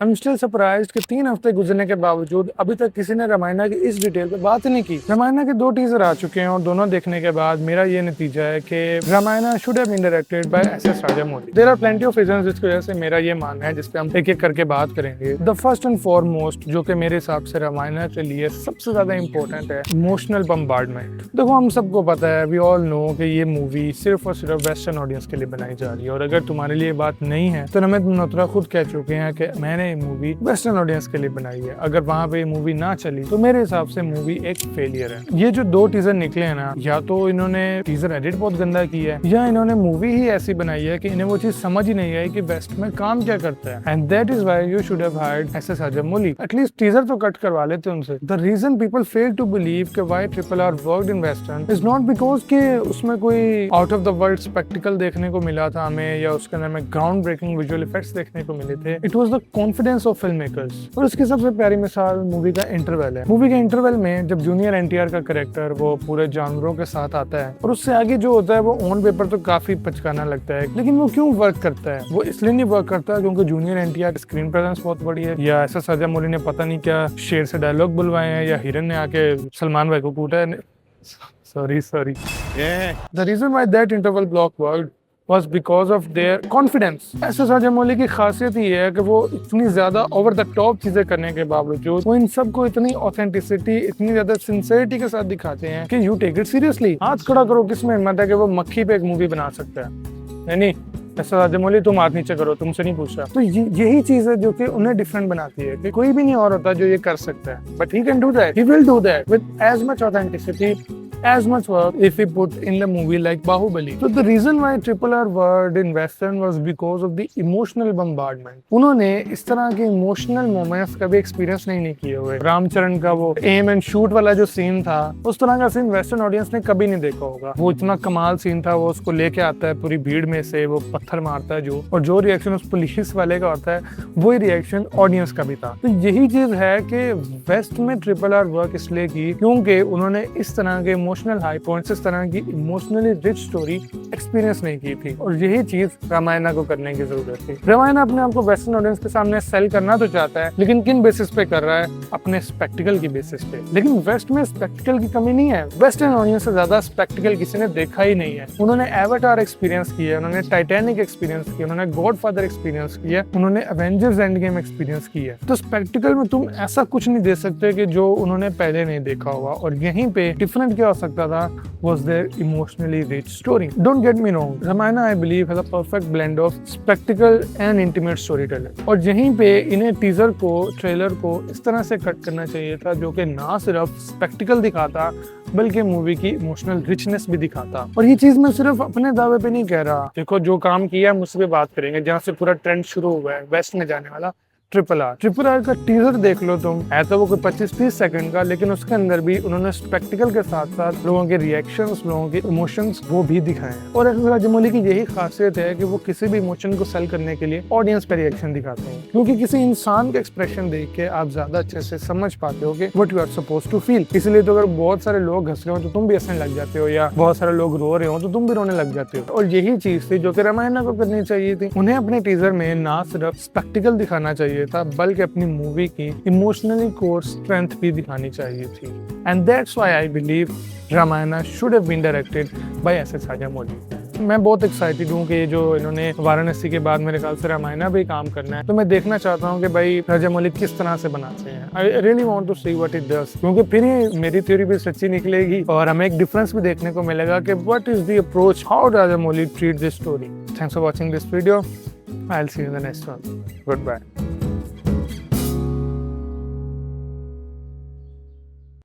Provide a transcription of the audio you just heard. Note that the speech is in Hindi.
आई एम स्टिल सरप्राइज्ड कि 3 हफ्ते गुजरने के बावजूद अभी तक किसी ने रामायणा की इस डिटेल पे बात ही नहीं की। रामायणा के 2 टीजर आ चुके हैं और दोनों देखने के बाद मेरा ये नतीजा है कि Ramayana should have been directed by S S. Rajamouli. There are plenty of reasons जिसकी वजह से मेरा ये मानना है, जिसपे हम एक एक करके बात करेंगे। द फर्स्ट एंड फॉरमोस्ट जो कि मेरे हिसाब से रामायणा के लिए सबसे ज्यादा इंपॉर्टेंट है, इमोशनल बम्बार्डमेंट। देखो, हम सबको पता है, वी ऑल नो कि ये मूवी सिर्फ और सिर्फ वेस्टर्न ऑडियंस के लिए बनाई जा रही है, और अगर तुम्हारे लिए बात नहीं है तो नमित मल्होत्रा खुद कह चुके हैं कि मैंने ये मूवी वेस्टर्न ऑडियंस के लिए बनाई है। अगर वहां पे ये मूवी ना चली तो मेरे हिसाब से मूवी एक फेलियर है। ये जो 2 टीजर निकले हैं ना, या तो इन्होंने टीजर एडिट बहुत गंदा किया है, या इन्होंने मूवी ही ऐसी बनाई है कि इन्हें वो चीज समझ ही नहीं आई कि वेस्ट में काम क्या करता है। And that is why you should have hired S S. Rajamouli. At least teaser तो कट करवा लेते उनसे। The reason people fail to believe कि why RRR worked in western is not because कि उसमें कोई out of the world spectacle देखने को मिला था हमें, या उसके अंदर में ग्राउंड ब्रेकिंग विजुअल इफेक्ट्स देखने को मिले थे। It was the confidence of film makers. और उसकी सबसे प्यारी मिसाल मूवी का इंटरवल है। मूवी के इंटरवल में जब जूनियर NTR का कैरेक्टर वो पूरे जानवरों के साथ आता है, और उससे आगे जो होता है वो ऑन पेपर तो काफी पचकाना लगता है, लेकिन वो क्यों वर्क करता है? वो इसलिए नहीं वर्क करता क्योंकि जूनियर NTR की स्क्रीन प्रेजेंस बहुत बड़ी है, या एस.एस. राजामौली ने पता नहीं क्या शेर से डायलॉग बुलवाए हैं, या हिरन ने आके सलमान भाई को कूटा है। Sorry. Yeah. The reason why that interval block worked was because of their confidence. S S. Rajamouli की खासियत ये है कि वो इतनी ज्यादा ओवर द टॉप चीजें करने के बावजूद वो इन सबको इतनी ऑथेंटिसिटी, इतनी ज्यादा सिंसियरिटी के साथ दिखाते हैं कि यू टेक इट सीरियसली। हाथ खड़ा करो, किसमें हिम्मत है कि वो मक्खी पे एक मूवी बना सकता है? नहीं, एस.एस. राजामौली तुम हाथ नीचे करो, तुमसे नहीं पूछ रहा। तो यही चीज है जो कि उन्हें डिफरेंट बनाती है कि कोई भी नहीं और होता जो ये कर सकता है, but he can do that, he will do that with as much authenticity, as much work if we put in the movie like Bahubali. So the reason why RRR worked in Western was because of the emotional bombardment. उन्होंने इस तरह के इमोशनल मोमेंट्स कभी एक्सपीरियंस नहीं किए हुए। रामचरण का वो एम एंड शूट वाला जो सीन था, उस तरह का सीन वेस्टर्न ऑडियंस ने कभी नहीं देखा होगा। वो इतना कमाल सीन था, वो उसको लेके आता है पूरी भीड़ में से, वो पत्थर मारता है जो, और जो रिएक्शन उस पुलिस वाले का होता है वही रिएक्शन ऑडियंस का भी था। तो यही चीज है कि वेस्ट में RRR वर्क इसलिए की क्योंकि उन्होंने इस तरह के इमोशनल हाई पॉइंट्स, इस तरह की इमोशनली रिच स्टोरी एक्सपीरियंस नहीं की थी, और यही चीज रामायणा को करने की जरूरत थी। रामायणा अपने आप को वेस्टर्न ऑडियंस के सामने सेल करना तो चाहता है, लेकिन किन बेसिस पे कर रहा है? अपने स्पेक्टिकल की बेसिस पे। लेकिन वेस्ट में स्पेक्टिकल की कमी नहीं है। वेस्टर्न ऑडियंस से ज्यादा स्पेक्टिकल किसी ने देखा ही नहीं है। उन्होंने एवाटार एक्सपीरियंस किया, उन्होंने टाइटैनिक एक्सपीरियंस किया, उन्होंने गॉडफादर एक्सपीरियंस किया, उन्होंने एवेंजर्स एंड गेम एक्सपीरियंस किया। तो स्पेक्टिकल में तुम ऐसा कुछ नहीं दे सकते कि जो उन्होंने पहले नहीं देखा होगा। और यहीं पे डिफरेंट क्या हो सकता था was their emotionally rich story. Don't get me wrong, Ramayana I believe has a perfect blend of spectacle and intimate storytelling. और यहीं पे इन्हें टीजर को, ट्रेलर को इस तरह से कट करना चाहिए था जो कि ना सिर्फ स्पेक्टिकल दिखाता बल्कि मूवी की इमोशनल रिचनेस भी दिखाता। और ये चीज मैं सिर्फ अपने दावे पे नहीं कह रहा। देखो, जो काम किया मुझसे भी बात करेंगे, जहाँ से पूरा ट्रेंड शुरू हुआ है वेस्ट में जाने वाला, RRR का टीजर देख लो तुम। है तो वो कोई 25-30 सेकंड का, लेकिन उसके अंदर भी उन्होंने स्पेक्टिकल के साथ साथ लोगों के रिएक्शंस, लोगों के इमोशंस वो भी दिखाए हैं। और एस.एस. राजामौली की यही खासियत है कि वो किसी भी इमोशन को सेल करने के लिए ऑडियंस पे रिएक्शन दिखाते हैं, क्योंकि किसी इंसान के एक्सप्रेशन देख के आप ज्यादा अच्छे से समझ पाते हो कि what you are supposed to feel. इसलिए तो अगर बहुत सारे लोग हंस रहे हो तो तुम भी हंसने लग जाते हो, या बहुत सारे लोग रो रहे हो तो तुम भी रोने लग जाते हो। और यही चीज थी जो कि रामायणा को करनी चाहिए थी। उन्हें अपने टीजर में ना सिर्फ स्पेक्टिकल दिखाना चाहिए था, बल्कि अपनी मूवी की इमोशनली कोर स्ट्रेंथ भी दिखानी चाहिए थी। And that's why I believe Ramayana should have been directed by S S. Rajamouli. मैं बहुत एक्साइटेड हूँ कि जो इन्होंने वाराणसी के बाद मेरे ख्याल से रामायणा भी काम करना है, तो मैं देखना चाहता हूँ कि भाई राजामौली किस तरह से बनाते हैं। I really want to see what it does, क्योंकि फिर ही मेरी थ्योरी भी सच्ची निकलेगी और हमें एक डिफरेंस भी देखने को मिलेगा कि what is the approach, how Rajamouli treat this story. Thanks for watching this video. I will see you in the next one. Good bye.